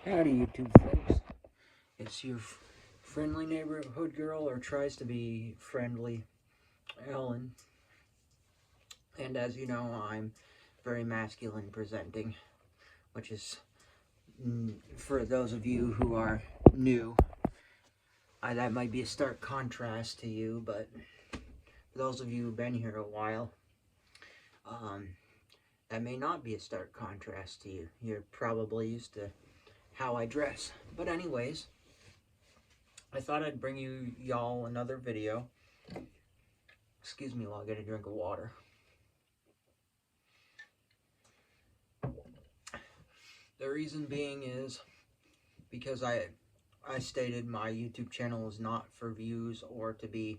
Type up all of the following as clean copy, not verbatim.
Howdy, YouTube folks. It's your friendly neighborhood girl, or tries to be friendly, Ellen. And as you know, I'm very masculine presenting, which is, for those of you who are new, that might be a stark contrast to you, but for those of you who've been here a while, that may not be a stark contrast to you. You're probably used to how I dress. But anyways, I thought I'd bring y'all another video. Excuse me while I get a drink of water. The reason being is because I stated my YouTube channel is not for views or to be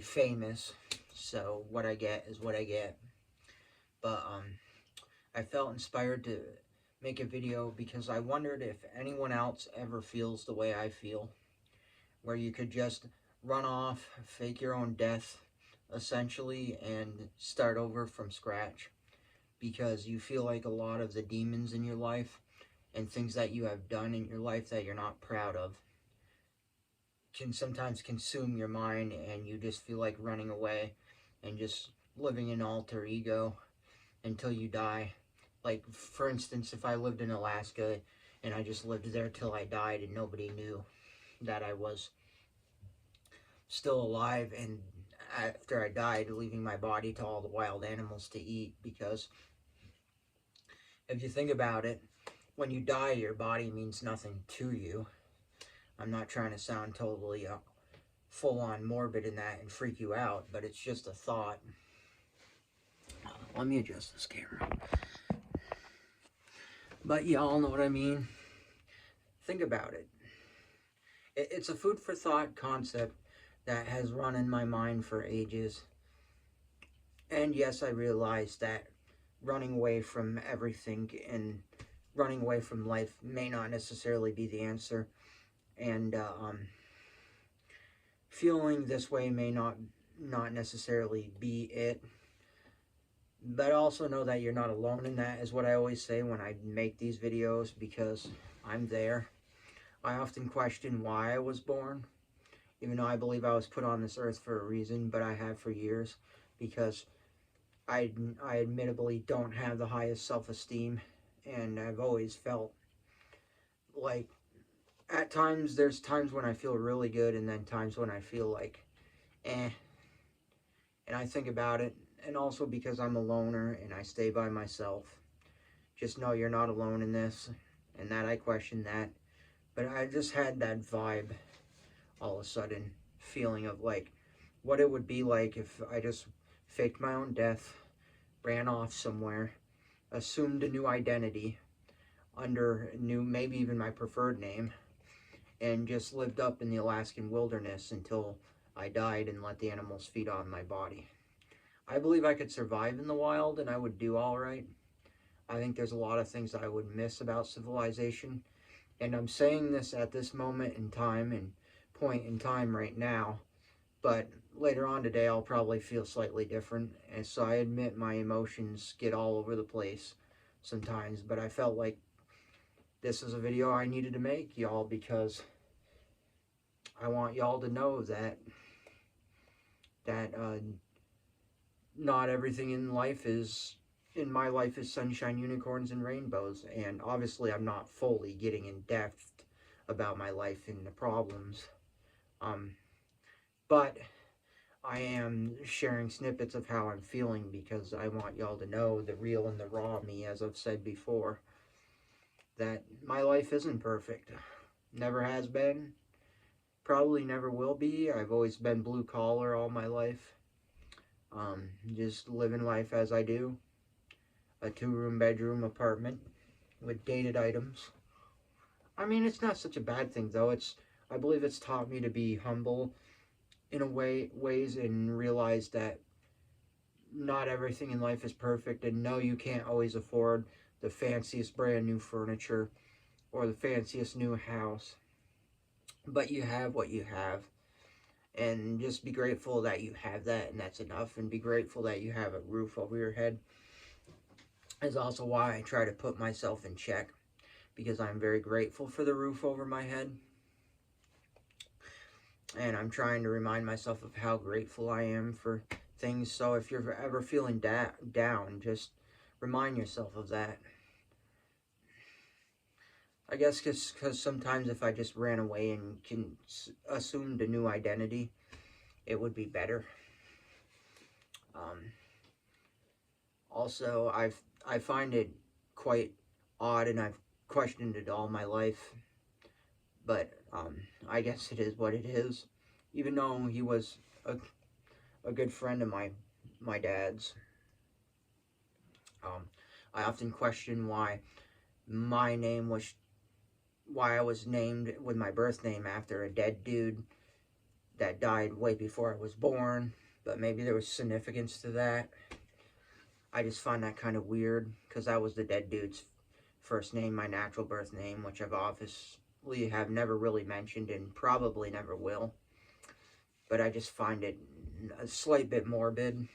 famous. So what I get is what I get. But I felt inspired to make a video because I wondered if anyone else ever feels the way I feel, where you could just run off, fake your own death, essentially, and start over from scratch, because you feel like a lot of the demons in your life and things that you have done in your life that you're not proud of can sometimes consume your mind, and you just feel like running away and just living an alter ego until you die. Like, for instance, if I lived in Alaska and I just lived there till I died and nobody knew that I was still alive, and after I died, leaving my body to all the wild animals to eat, because if you think about it, when you die, your body means nothing to you. I'm not trying to sound totally full-on morbid in that and freak you out, but it's just a thought. Let me adjust this camera. But y'all know what I mean. Think about it. It's a food for thought concept that has run in my mind for ages. And yes, I realize that running away from everything and running away from life may not necessarily be the answer. And feeling this way may not necessarily be it. But also know that you're not alone in that, is what I always say when I make these videos, because I'm there. I often question why I was born, even though I believe I was put on this earth for a reason, but I have for years, because I admittably don't have the highest self-esteem, and I've always felt like, at times, there's times when I feel really good, and then times when I feel like, eh. And I think about it, and also because I'm a loner and I stay by myself. Just know you're not alone in this, and that I question that. But I just had that vibe, all of a sudden, feeling of like, what it would be like if I just faked my own death, ran off somewhere, assumed a new identity under new, maybe even my preferred name, and just lived up in the Alaskan wilderness until I died and let the animals feed on my body. I believe I could survive in the wild and I would do all right. I think there's a lot of things that I would miss about civilization. And I'm saying this at this moment in time and point in time right now. But later on today, I'll probably feel slightly different. And so I admit my emotions get all over the place sometimes. But I felt like this is a video I needed to make, y'all, because I want y'all to know that not everything in my life is sunshine, unicorns, and rainbows. And obviously I'm not fully getting in depth about my life and the problems, but I am sharing snippets of how I'm feeling, because I want y'all to know the real and the raw me, as I've said before, that my life isn't perfect. Never has been, probably never will be. I've always been blue collar all my life. Just living life as I do. A 2-room bedroom apartment with dated items. I mean, it's not such a bad thing, though. I believe it's taught me to be humble in ways, and realize that not everything in life is perfect, and no, you can't always afford the fanciest brand new furniture or the fanciest new house, but you have what you have. And just be grateful that you have that, and that's enough. And be grateful that you have a roof over your head is also why I try to put myself in check. because I'm very grateful for the roof over my head. And I'm trying to remind myself of how grateful I am for things. So if you're ever feeling down, just remind yourself of that. I guess because sometimes if I just ran away and assumed a new identity, it would be better. Also, I find it quite odd, and I've questioned it all my life, but I guess it is what it is. Even though he was a good friend of my dad's, I often question why I was named with my birth name after a dead dude that died way before I was born. But maybe there was significance to that. I just find that kind of weird, because that was the dead dude's first name, my natural birth name, which I've obviously have never really mentioned and probably never will. But I just find it a slight bit morbid.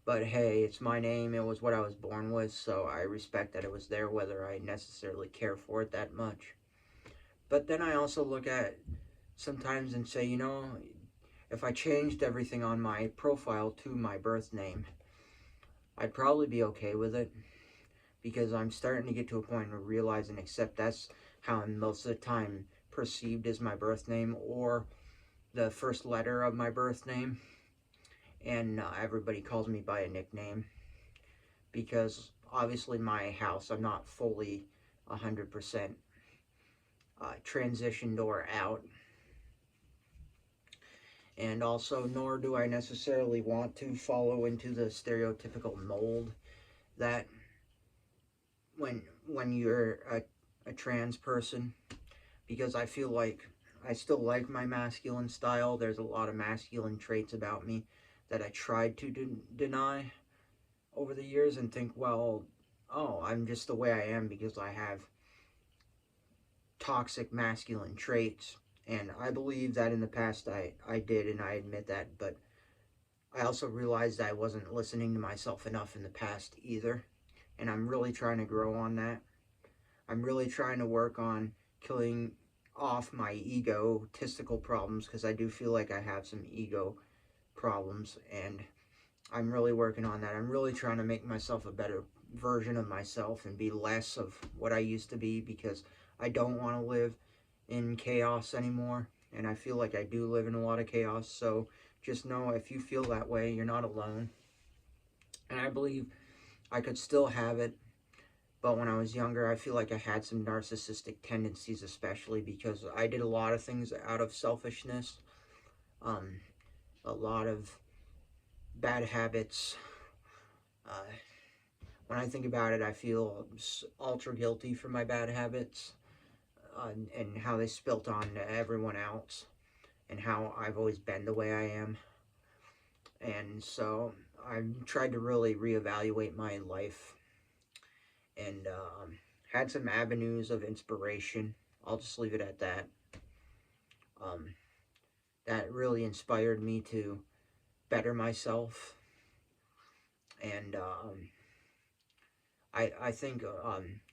But hey, it's my name, it was what I was born with, so I respect that it was there, whether I necessarily care for it that much. But then I also look at sometimes and say, you know, if I changed everything on my profile to my birth name, I'd probably be okay with it, because I'm starting to get to a point of realize and accept that's how I'm most of the time perceived as my birth name, or the first letter of my birth name, and everybody calls me by a nickname, because obviously my house, I'm not fully 100% transitioned or out, and also nor do I necessarily want to follow into the stereotypical mold that when you're a trans person, because I feel like I still like my masculine style. There's a lot of masculine traits about me that I tried to deny over the years and think, well, oh, I'm just the way I am because I have toxic masculine traits. And I believe that in the past I did, and I admit that, but I also realized I wasn't listening to myself enough in the past either. And I'm really trying to grow on that. I'm really trying to work on killing off my egotistical problems, because I do feel like I have some ego problems, and I'm really working on that. I'm really trying to make myself a better version of myself and be less of what I used to be, because I don't want to live in chaos anymore, and I feel like I do live in a lot of chaos. So just know, if you feel that way, you're not alone. And I believe I could still have it, but when I was younger, I feel like I had some narcissistic tendencies, especially because I did a lot of things out of selfishness, a lot of bad habits. When I think about it, I feel ultra guilty for my bad habits, and how they spilt on to everyone else, and how I've always been the way I am. And so I've tried to really reevaluate my life, and had some avenues of inspiration. I'll just leave it at that. That really inspired me to better myself. And I think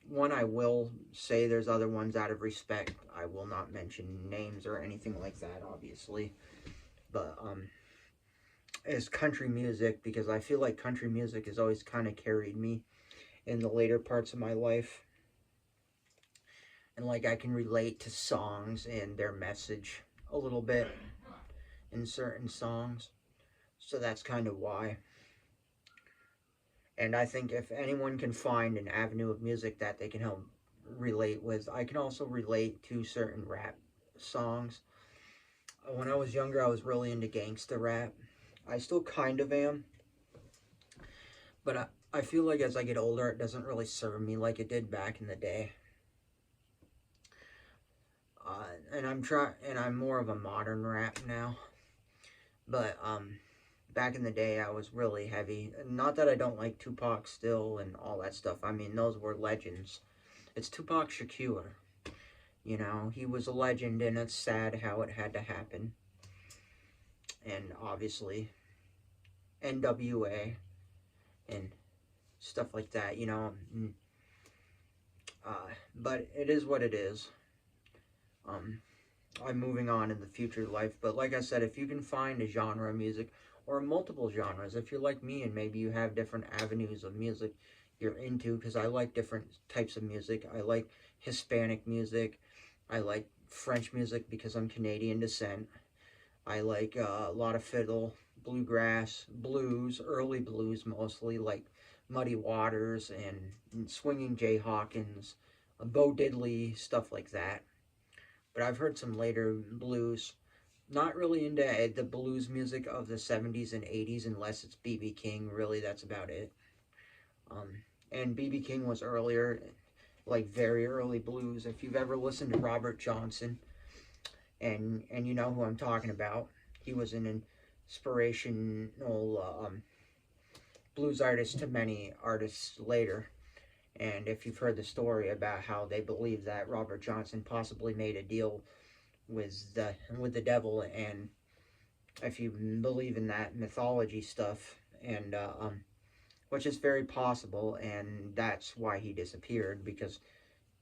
one, I will say, there's other ones out of respect. I will not mention names or anything like that, obviously. But is country music, because I feel like country music has always kind of carried me in the later parts of my life. And like, I can relate to songs and their message a little bit in certain songs. So that's kind of why. And I think if anyone can find an avenue of music that they can help relate with, I can also relate to certain rap songs. When I was younger, I was really into gangsta rap. I still kind of am. But I feel like as I get older, it doesn't really serve me like it did back in the day. And I'm more of a modern rap now. But back in the day, I was really heavy. Not that I don't like Tupac still and all that stuff. I mean, those were legends. It's Tupac Shakur. You know, he was a legend, and it's sad how it had to happen. And obviously, NWA and stuff like that, you know. But it is what it is. Um, I'm moving on in the future life. But like I said, if you can find a genre of music or multiple genres, if you're like me and maybe you have different avenues of music you're into, because I like different types of music. I like Hispanic music. I like French music because I'm Canadian descent. I like a lot of fiddle, bluegrass, blues, early blues mostly, like Muddy Waters and Swinging Jay Hawkins, Bo Diddley, stuff like that. But I've heard some later blues. Not really into the blues music of the 70s and 80s unless it's B.B. King. Really, that's about it. Um, and B.B. King was earlier, like very early blues. If you've ever listened to Robert Johnson, and you know who I'm talking about, he was an inspirational blues artist to many artists later. And if you've heard the story about how they believe that Robert Johnson possibly made a deal with the devil, and if you believe in that mythology stuff, and which is very possible, and that's why he disappeared, because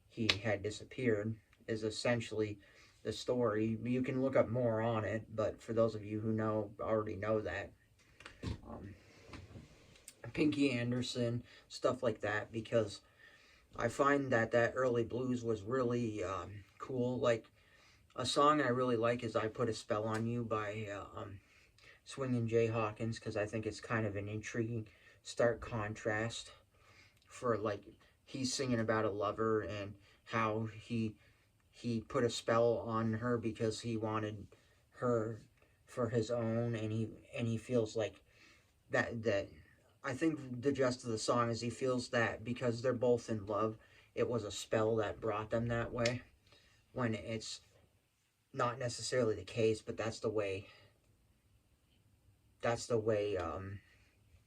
he had disappeared, is essentially the story. You can look up more on it, but for those of you who know, already know that. Um, Pinky Anderson, stuff like that, because I find that early blues was really cool. Like, a song I really like is I Put a Spell on You by Swingin' Jay Hawkins, because I think it's kind of an intriguing, stark contrast for, like, he's singing about a lover and how he put a spell on her because he wanted her for his own, and he feels like that I think the gist of the song is he feels that because they're both in love, it was a spell that brought them that way, when it's not necessarily the case, but that's the way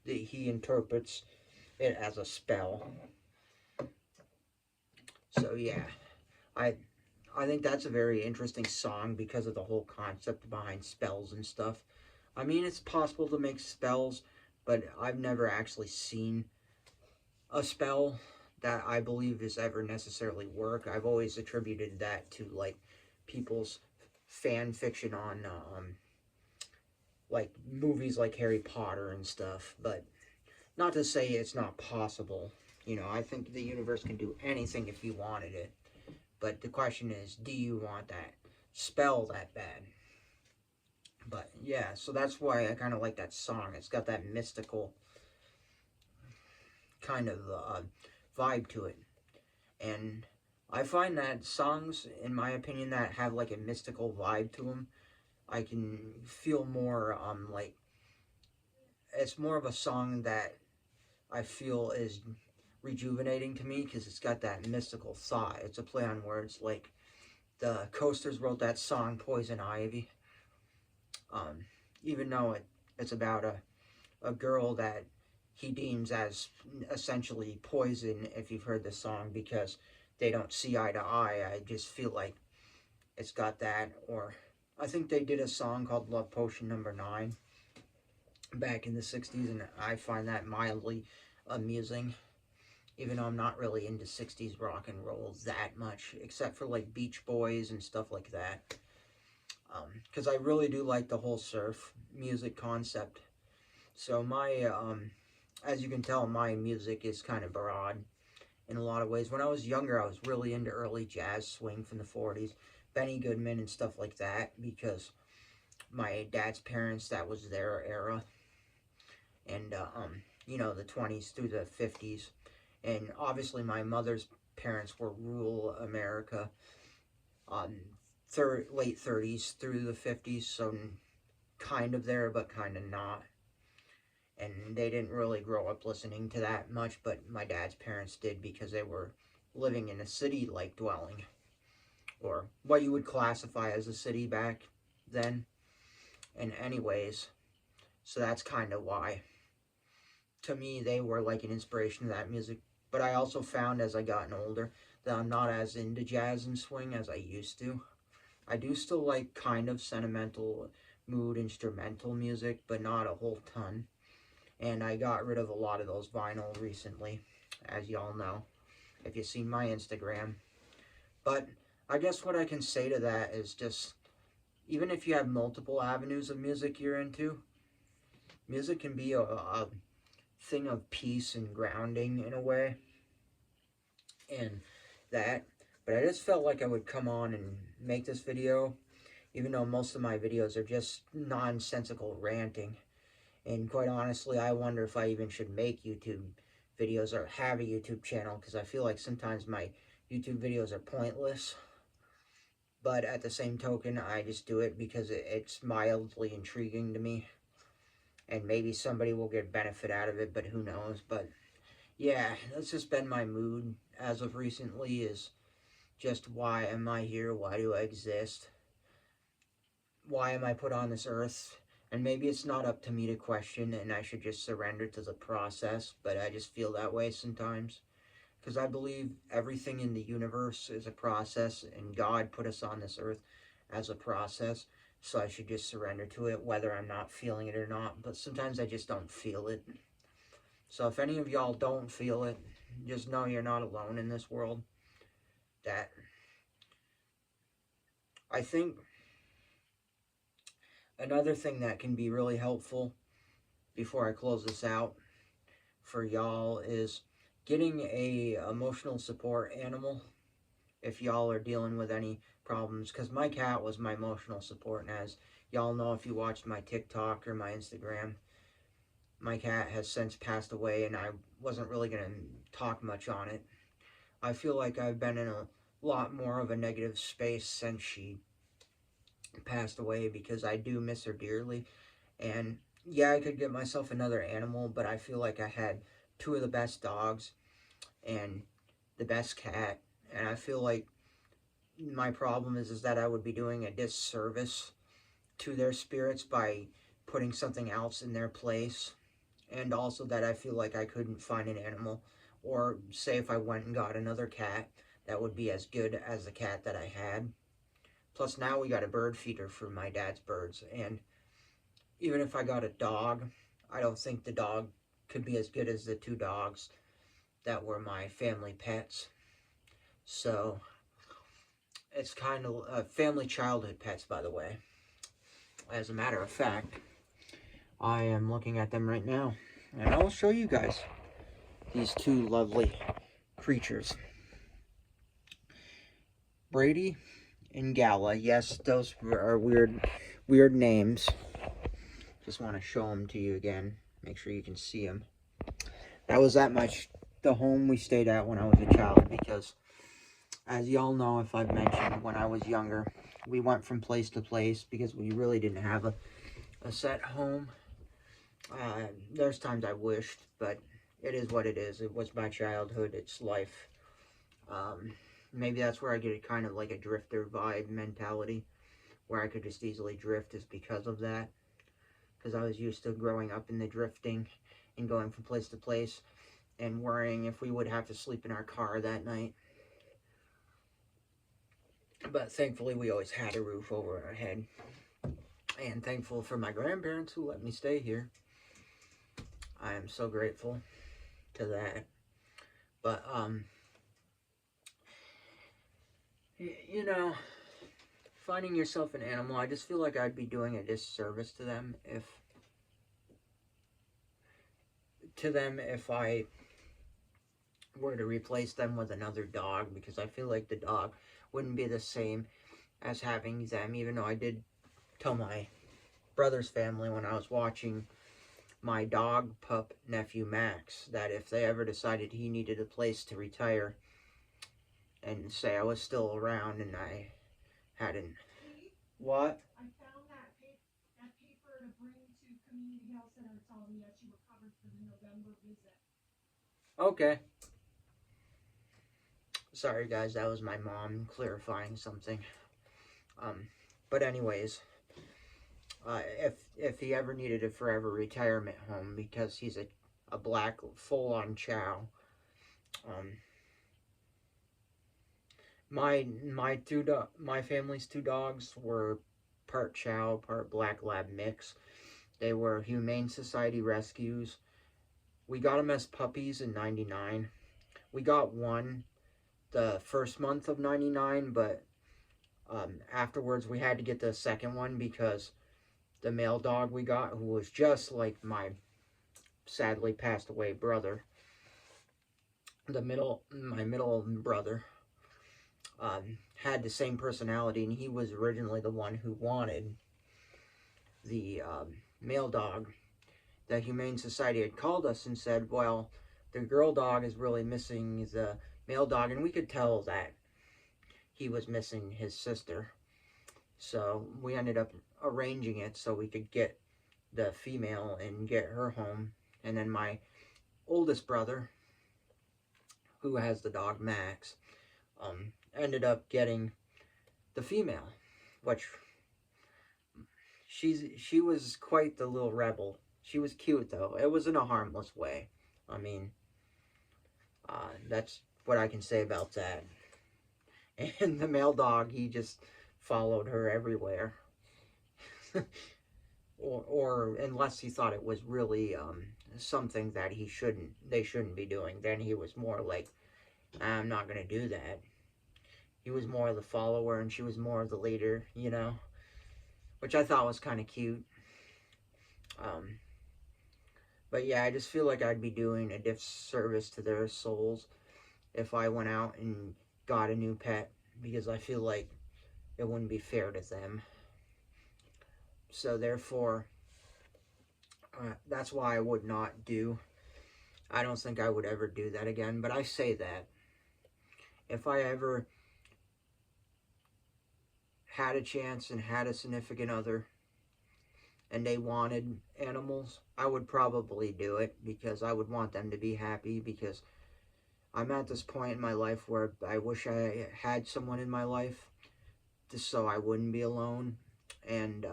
that he interprets it, as a spell. So yeah, I I think that's a very interesting song because of the whole concept behind spells and stuff. I mean, it's possible to make spells, but I've never actually seen a spell that I believe has ever necessarily work. I've always attributed that to, like, people's fan fiction on like movies like Harry Potter and stuff, but not to say it's not possible. You know, I think the universe can do anything if you wanted it. But the question is, do you want that spell that bad? But yeah, so that's why I kind of like that song. It's got that mystical kind of vibe to it. And I find that songs, in my opinion, that have like a mystical vibe to them, I can feel more like it's more of a song that I feel is rejuvenating to me because it's got that mystical thought. It's a play on words. Like, the Coasters wrote that song Poison Ivy. Um, Even though it's about a girl that he deems as essentially poison, if you've heard the song, because they don't see eye to eye. I just feel like it's got that. Or I think they did a song called Love Potion Number 9 back in the 60s, and I find that mildly amusing, even though I'm not really into 60s rock and roll that much, except for like Beach Boys and stuff like that. Because I really do like the whole surf music concept. So as you can tell, my music is kind of broad in a lot of ways. When I was younger, I was really into early jazz swing from the 40s, Benny Goodman and stuff like that, because my dad's parents, that was their era. And, the 20s through the 50s. And obviously my mother's parents were rural America, um, late 30s through the 50s, so kind of there, but kind of not. And they didn't really grow up listening to that much, but my dad's parents did because they were living in a city-like dwelling, or what you would classify as a city back then. And anyways, so that's kind of why, to me, they were like an inspiration to that music. But I also found as I gotten older that I'm not as into jazz and swing as I used to. I do still like kind of sentimental mood instrumental music, but not a whole ton. And I got rid of a lot of those vinyl recently, as y'all know. if you've seen my Instagram. But I guess what I can say to that is just, even if you have multiple avenues of music you're into, music can be a thing of peace and grounding in a way. And that, but I just felt like I would come on and make this video, even though most of my videos are just nonsensical ranting. And quite honestly, I wonder if I even should make YouTube videos or have a YouTube channel, because I feel like sometimes my YouTube videos are pointless. But at the same token, I just do it because it's mildly intriguing to me. And maybe somebody will get benefit out of it, but who knows. But yeah, that's just been my mood as of recently, is just, why am I here? Why do I exist? Why am I put on this earth? And maybe it's not up to me to question, and I should just surrender to the process, but I just feel that way sometimes. Because I believe everything in the universe is a process, and God put us on this earth as a process, so I should just surrender to it, whether I'm not feeling it or not. But sometimes I just don't feel it. So if any of y'all don't feel it, just know you're not alone in this world. That, I think, another thing that can be really helpful before I close this out for y'all is getting a emotional support animal if y'all are dealing with any problems, because my cat was my emotional support, and as y'all know if you watched my TikTok or my Instagram, my cat has since passed away, and I wasn't really going to talk much on it. I feel like I've been in a lot more of a negative space since she passed away, because I do miss her dearly. And yeah, I could get myself another animal, but I feel like I had two of the best dogs and the best cat, and I feel like my problem is that I would be doing a disservice to their spirits by putting something else in their place. And also that I feel like I couldn't find an animal, or say if I went and got another cat, that would be as good as the cat that I had. Plus now we got a bird feeder for my dad's birds, and even if I got a dog, I don't think the dog could be as good as the two dogs that were my family pets. So it's kind of family childhood pets, by the way. As a matter of fact, I am looking at them right now, and I will show you guys these two lovely creatures. Brady and Gala. Yes, those are weird names. Just want to show them to you again. Make sure you can see them. That was at the home we stayed at when I was a child, because as y'all know, if I've mentioned, when I was younger, we went from place to place because we really didn't have a set home. There's times I wished, but it is what it is. It was my childhood. It's life. Maybe that's where I get kind of like a drifter vibe mentality, where I could just easily drift, is because of that. Because I was used to growing up in the drifting and going from place to place and worrying if we would have to sleep in our car that night. But thankfully, we always had a roof over our head. And thankful for my grandparents who let me stay here. I am so grateful to that. But, you know, finding yourself an animal, I just feel like I'd be doing a disservice to them if I were to replace them with another dog, because I feel like the dog wouldn't be the same as having them, even though I did tell my brother's family when I was watching my dog pup nephew Max that if they ever decided he needed a place to retire, and say I was still around and I hadn't. What? I found that paper to bring to Community Health Center telling me that you were covered for the November visit. Okay. Sorry guys, that was my mom clarifying something. But anyways, if he ever needed a forever retirement home, because he's a black full-on chow, my family's two dogs were part chow, part black lab mix. They were Humane Society rescues. We got them as puppies in '99. We got one the first month of 99, but afterwards we had to get the second one because the male dog we got, who was just like my sadly passed away brother, my middle brother, had the same personality, and he was originally the one who wanted the male dog. The Humane Society had called us and said, well, the girl dog is really missing the male dog, and we could tell that he was missing his sister. So we ended up arranging it so we could get the female and get her home. And then my oldest brother, who has the dog Max, ended up getting the female, which she was quite the little rebel. She was cute though. It was in a harmless way. I mean, that's what I can say about that. And the male dog, he just followed her everywhere. or unless he thought it was really something that they shouldn't be doing, then he was more like, I'm not gonna do that. He was more of the follower and she was more of the leader, you know, which I thought was kind of cute. But yeah, I just feel like I'd be doing a disservice to their souls if I went out and got a new pet, because I feel like it wouldn't be fair to them. So therefore, that's why I would not do. I don't think I would ever do that again, but I say that if I ever had a chance and had a significant other and they wanted animals, I would probably do it because I would want them to be happy, because I'm at this point in my life where I wish I had someone in my life just so I wouldn't be alone, and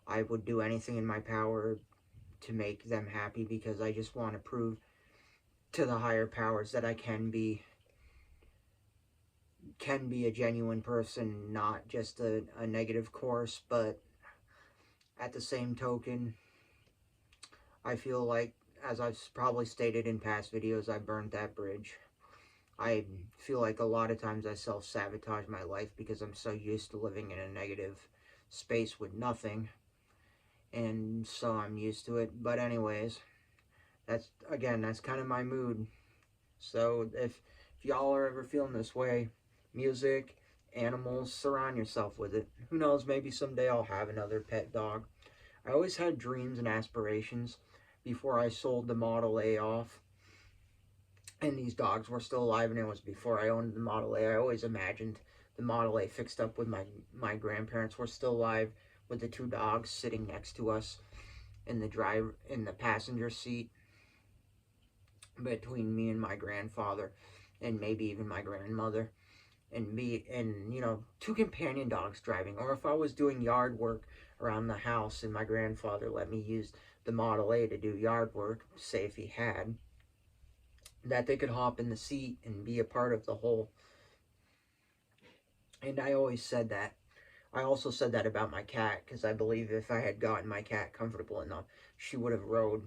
I would do anything in my power to make them happy, because I just want to prove to the higher powers that I can be a genuine person, not just a negative course. But at the same token, I feel like, as I've probably stated in past videos, I burned that bridge. I feel like a lot of times I self-sabotage my life because I'm so used to living in a negative space with nothing, and so I'm used to it. But anyways, that's kind of my mood. So if y'all are ever feeling this way, music, animals, surround yourself with it. Who knows, maybe someday I'll have another pet dog. I always had dreams and aspirations before I sold the Model A off, and these dogs were still alive, and it was before I owned the Model A. I always imagined the Model A fixed up with my grandparents were still alive, with the two dogs sitting next to us in the passenger seat, between me and my grandfather, and maybe even my grandmother, and you know, two companion dogs driving. Or if I was doing yard work around the house and my grandfather let me use the Model A to do yard work, say if he had, that they could hop in the seat and be a part of the whole. And I always said that. I also said that about my cat, because I believe if I had gotten my cat comfortable enough, she would have rode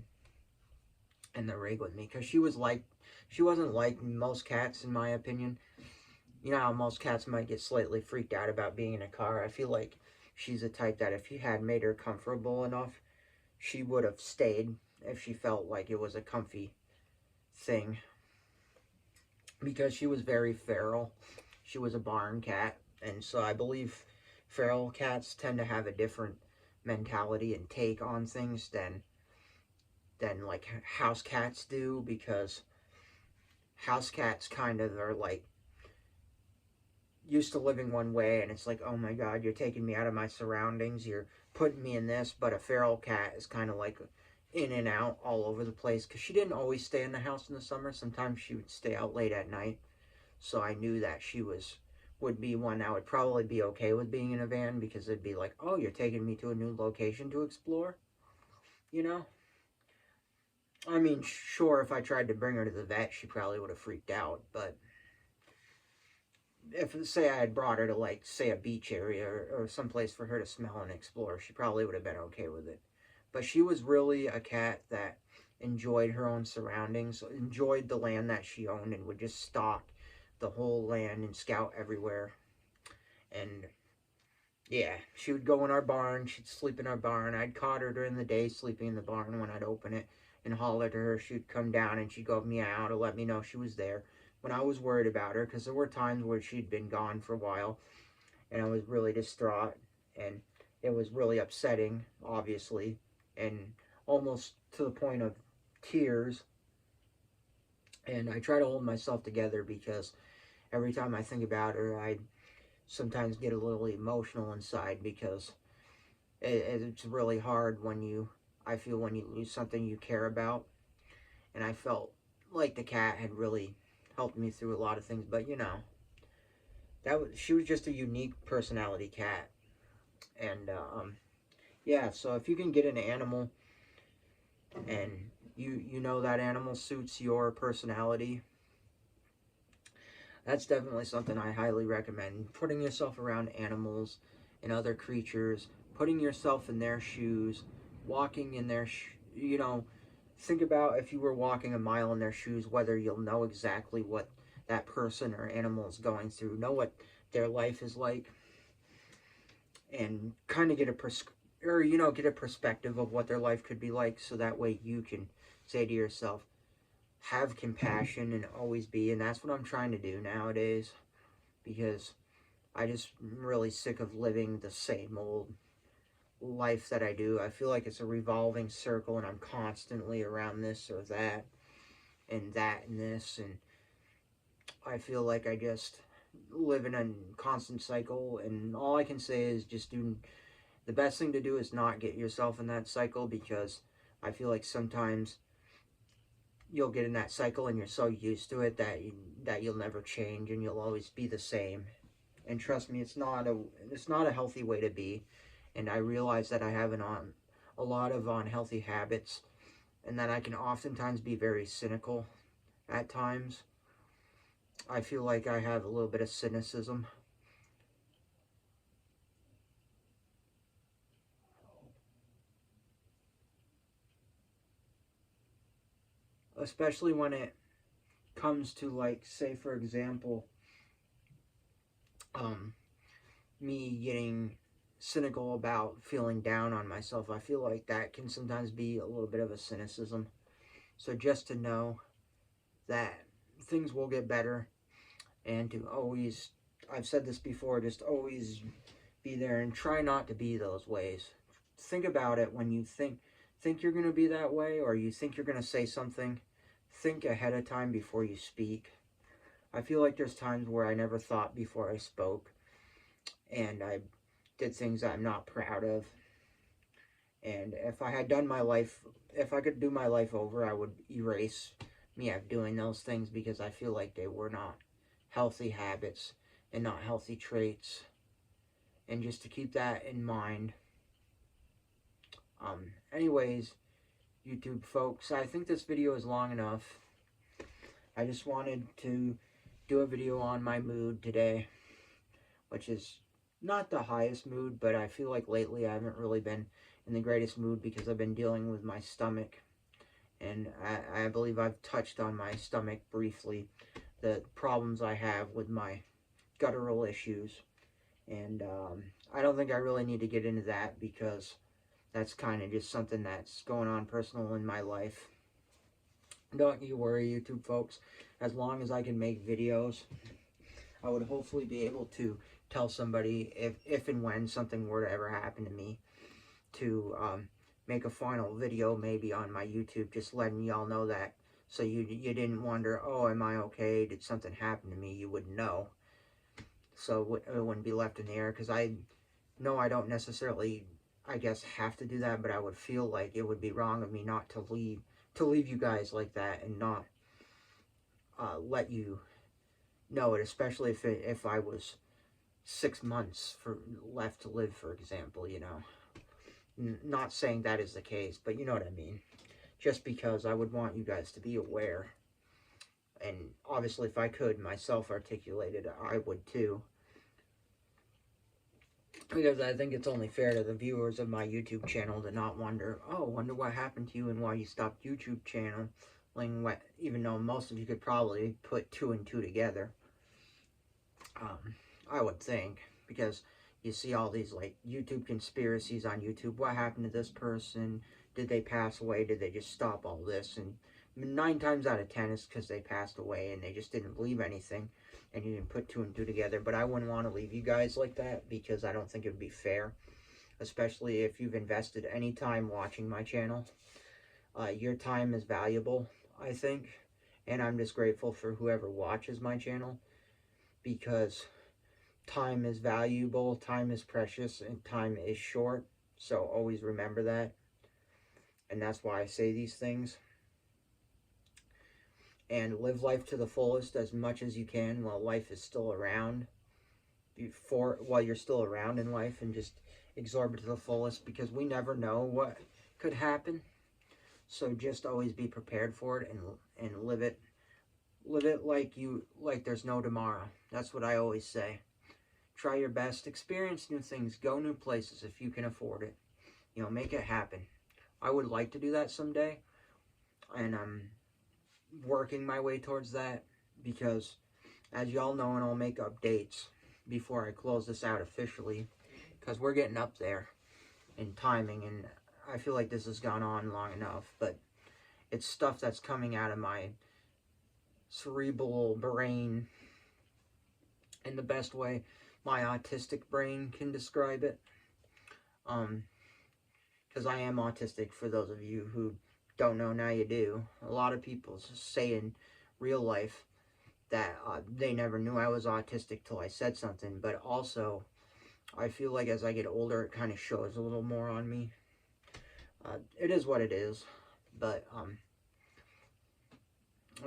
in the rig with me, because she wasn't like most cats, in my opinion. You know how most cats might get slightly freaked out about being in a car. I feel like she's a type that if you had made her comfortable enough, she would have stayed if she felt like it was a comfy thing, because she was very feral. She was a barn cat, and so I believe feral cats tend to have a different mentality and take on things than like house cats do, because house cats kind of are like used to living one way, and it's like, oh my god, you're taking me out of my surroundings, you're putting me in this. But a feral cat is kind of like in and out all over the place, because she didn't always stay in the house in the summer. Sometimes she would stay out late at night, so I knew that she would be one that would probably be okay with being in a van, because it'd be like, oh, you're taking me to a new location to explore, you know. I mean, sure, if I tried to bring her to the vet, she probably would have freaked out. But if, say, I had brought her to, like, say, a beach area or someplace for her to smell and explore, she probably would have been okay with it. But she was really a cat that enjoyed her own surroundings, enjoyed the land that she owned, and would just stalk the whole land and scout everywhere. And yeah, she would go in our barn. She'd sleep in our barn. I'd caught her during the day sleeping in the barn. When I'd open it and holler to her, she'd come down and she'd go meow to let me know she was there. When I was worried about her, because there were times where she'd been gone for a while, and I was really distraught, and it was really upsetting, obviously, and almost to the point of tears. And I try to hold myself together because every time I think about her, I sometimes get a little emotional inside because it's really hard when I feel when you lose something you care about. And I felt like the cat had really helped me through a lot of things. But she was just a unique personality cat. And yeah, so if you can get an animal and you know that animal suits your personality, that's definitely something I highly recommend. Putting yourself around animals and other creatures, putting yourself in their shoes, walking in their think about if you were walking a mile in their shoes, whether you'll know exactly what that person or animal is going through, know what their life is like, and kind of get a perspective of what their life could be like, so that way you can say to yourself, have compassion and always be. And that's what I'm trying to do nowadays, because I just am really sick of living the same old life that I do. I feel like it's a revolving circle and I'm constantly around this or that and that and this, and I feel like I just live in a constant cycle. And all I can say is just the best thing to do is not get yourself in that cycle, because I feel like sometimes you'll get in that cycle and you're so used to it that you'll never change and you'll always be the same. And trust me, it's not a healthy way to be. And I realize that I have a lot of unhealthy habits, and that I can oftentimes be very cynical at times. I feel like I have a little bit of cynicism, especially when it comes to, like, say for example, um, me getting cynical about feeling down on myself. I feel like that can sometimes be a little bit of a cynicism. So just to know that things will get better, and to always, I've said this before, just always be there and try not to be those ways. Think about it when you think you're going to be that way, or you think you're going to say something. Think ahead of time before you speak. I feel like there's times where I never thought before I spoke, and I did things that I'm not proud of. And if I could do my life over, I would erase me of doing those things, because I feel like they were not healthy habits and not healthy traits. And just to keep that in mind. Anyways, YouTube folks, I think this video is long enough. I just wanted to do a video on my mood today, which is not the highest mood, but I feel like lately I haven't really been in the greatest mood because I've been dealing with my stomach. And I believe I've touched on my stomach briefly, the problems I have with my guttural issues. And I don't think I really need to get into that, because that's kind of just something that's going on personal in my life. Don't you worry, YouTube folks. As long as I can make videos, I would hopefully be able to tell somebody, if and when something were to ever happen to me, to make a final video maybe on my YouTube, just letting y'all know that, so you didn't wonder, oh, am I okay? Did something happen to me? You wouldn't know. So it wouldn't be left in the air, because I know I don't necessarily, I guess, have to do that, but I would feel like it would be wrong of me not to leave you guys like that, and not let you know it, especially if I was 6 months left to live, for example. Not saying that is the case, but you know what I mean. Just because I would want you guys to be aware, and obviously if I could myself articulate it, I would too. Because I think it's only fair to the viewers of my YouTube channel to not wonder, oh, wonder what happened to you and why you stopped YouTube channel. Even though most of you could probably put 2 and 2 together. I would think, because you see all these like YouTube conspiracies on YouTube. What happened to this person? Did they pass away? Did they just stop all this? And 9 times out of 10 is because they passed away and they just didn't believe anything, and you didn't put two and two together. But I wouldn't want to leave you guys like that, because I don't think it would be fair, especially if you've invested any time watching my channel. Your time is valuable, I think, and I'm just grateful for whoever watches my channel, because time is valuable, time is precious, and time is short. So always remember that. And that's why I say these things. And live life to the fullest as much as you can while life is still around. While you're still around in life, and just absorb it to the fullest, because we never know what could happen. So just always be prepared for it, and live it like there's no tomorrow. That's what I always say. Try your best, experience new things, go new places if you can afford it. Make it happen. I would like to do that someday, and I'm working my way towards that, because as y'all know, and I'll make updates before I close this out officially, because we're getting up there in timing, and I feel like this has gone on long enough, but it's stuff that's coming out of my cerebral brain in the best way my autistic brain can describe it. Because I am autistic, for those of you who don't know, now you do. A lot of people say in real life that they never knew I was autistic till I said something, but also I feel like as I get older, it kind of shows a little more on me. It is what it is, but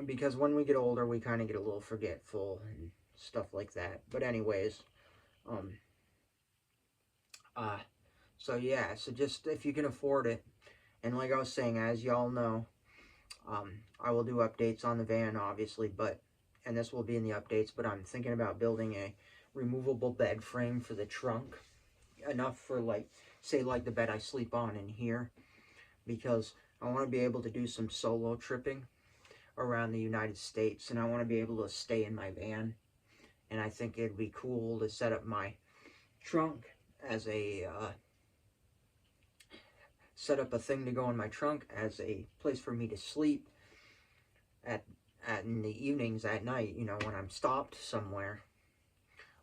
because when we get older, we kind of get a little forgetful and stuff like that. But anyways, um, so yeah, so just if you can afford it, and like I was saying, as y'all know, I will do updates on the van, obviously, and this will be in the updates, but I'm thinking about building a removable bed frame for the trunk, enough for, like, say, like the bed I sleep on in here, because I want to be able to do some solo tripping around the United States, and I want to be able to stay in my van, and I think it'd be cool to set up my trunk as a, set up a thing to go in my trunk as a place for me to sleep at in the evenings, at night, when I'm stopped somewhere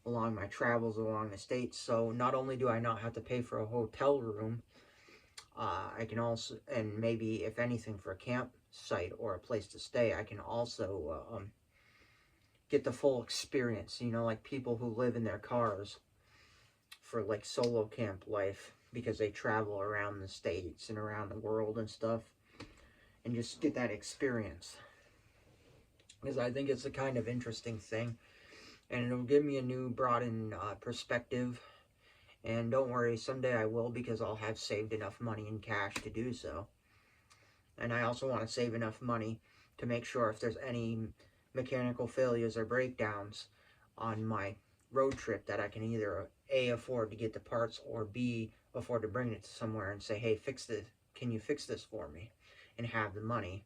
along my travels along the states. So not only do I not have to pay for a hotel room, I can also, and maybe if anything for a campsite or a place to stay, I can also get the full experience, like people who live in their cars for like solo camp life, because they travel around the states and around the world and stuff, and just get that experience, because I think it's a kind of interesting thing, and it'll give me a new broadened perspective. And don't worry, someday I will, because I'll have saved enough money in cash to do so. And I also want to save enough money to make sure if there's any mechanical failures or breakdowns on my road trip, that I can either A, afford to get the parts, or B, afford to bring it to somewhere and say, hey, fix this, can you fix this for me, and have the money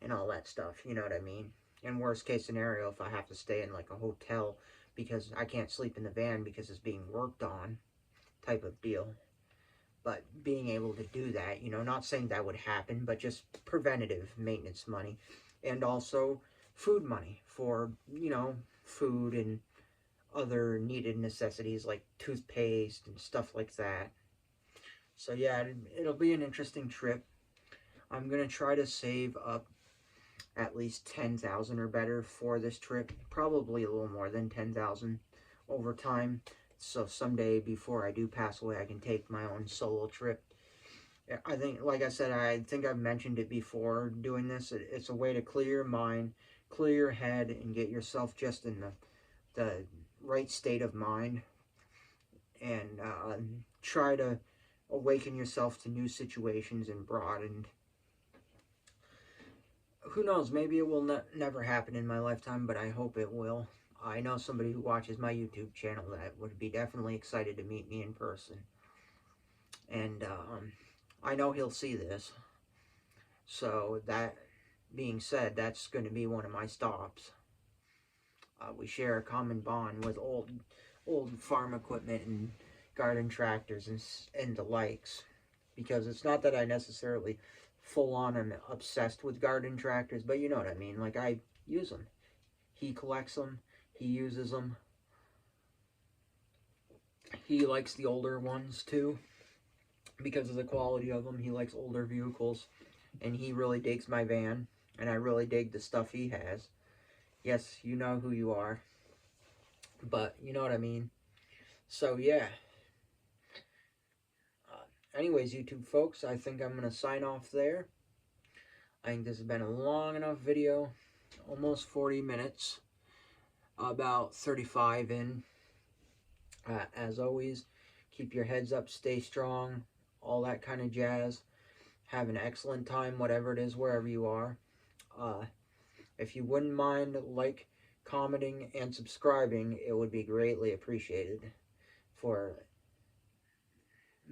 and all that stuff, you know what I mean? And worst case scenario, if I have to stay in like a hotel because I can't sleep in the van because it's being worked on, type of deal. But being able to do that, not saying that would happen, but just preventative maintenance money, and also food money for, food and other needed necessities like toothpaste and stuff like that. So yeah, it'll be an interesting trip. I'm gonna try to save up at least 10,000 or better for this trip, probably a little more than 10,000 over time, so someday before I do pass away, I can take my own solo trip. I think, like I said, I think I've mentioned it before, doing this, it's a way to clear your mind, clear your head, and get yourself just in the right state of mind, and try to awaken yourself to new situations and broaden. Who knows, maybe it will never happen in my lifetime, but I hope it will. I know somebody who watches my YouTube channel that would be definitely excited to meet me in person. And I know he'll see this. So that being said, that's going to be one of my stops. We share a common bond with old farm equipment and garden tractors and the likes. Because it's not that I necessarily full on am obsessed with garden tractors, but you know what I mean. Like, I use them. He collects them. He uses them. He likes the older ones too because of the quality of them. He likes older vehicles, and he really digs my van, and I really dig the stuff he has. Yes, you know who you are, but you know what I mean. So yeah. Anyways, YouTube folks, I think I'm going to sign off there. I think this has been a long enough video, almost 40 minutes, about 35 in. As always, keep your heads up, stay strong, all that kind of jazz. Have an excellent time, whatever it is, wherever you are. If you wouldn't mind commenting, and subscribing, it would be greatly appreciated for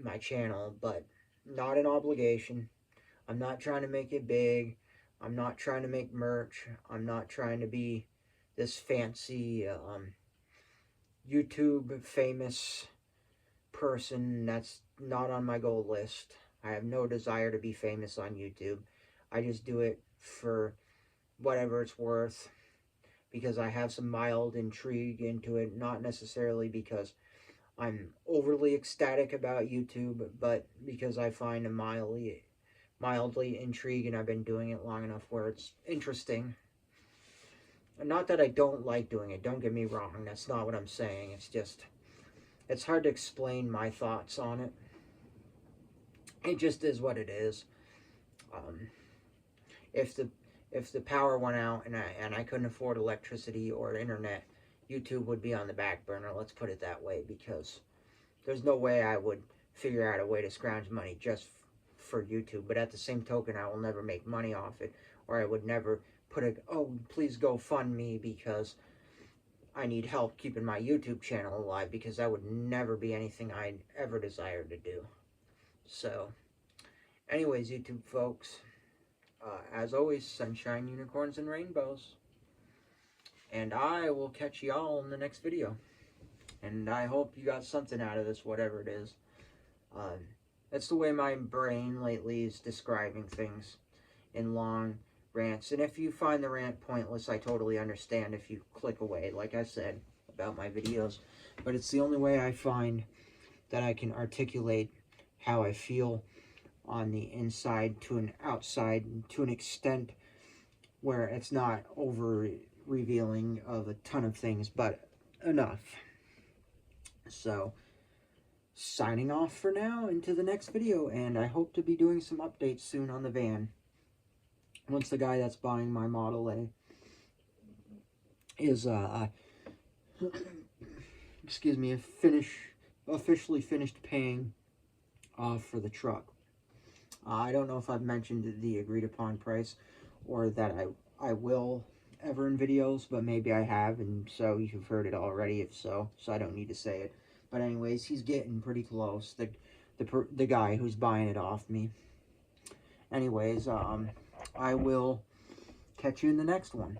my channel, but not an obligation. I'm not trying to make it big. I'm not trying to make merch. I'm not trying to be this fancy YouTube famous person. That's not on my goal list. I have no desire to be famous on YouTube. I just do it for whatever it's worth, because I have some mild intrigue into it, not necessarily because I'm overly ecstatic about YouTube, but because I find it mildly intriguing. I've been doing it long enough where it's interesting. Not that I don't like doing it, don't get me wrong, that's not what I'm saying. It's just, it's hard to explain my thoughts on it. It just is what it is. If the power went out and I couldn't afford electricity or internet, YouTube would be on the back burner, let's put it that way, because there's no way I would figure out a way to scrounge money just for YouTube. But at the same token, I will never make money off it, or I would never put a, oh, please go fund me because I need help keeping my YouTube channel alive, because that would never be anything I'd ever desire to do. So, anyways, YouTube folks, as always, sunshine, unicorns, and rainbows. And I will catch y'all in the next video. And I hope you got something out of this, whatever it is. That's the way my brain lately is describing things, in long rants. And if you find the rant pointless, I totally understand if you click away, like I said about my videos. But it's the only way I find that I can articulate how I feel on the inside to an outside, to an extent where it's not over revealing of a ton of things, but enough. So, signing off for now into the next video, and I hope to be doing some updates soon on the van. Once the guy that's buying my Model A is, excuse me, officially finished paying off for the truck. I don't know if I've mentioned the agreed upon price, or that I will ever in videos, but maybe I have, and so you've heard it already if so I don't need to say it. But anyways, he's getting pretty close, the guy who's buying it off me. Anyways, I will catch you in the next one.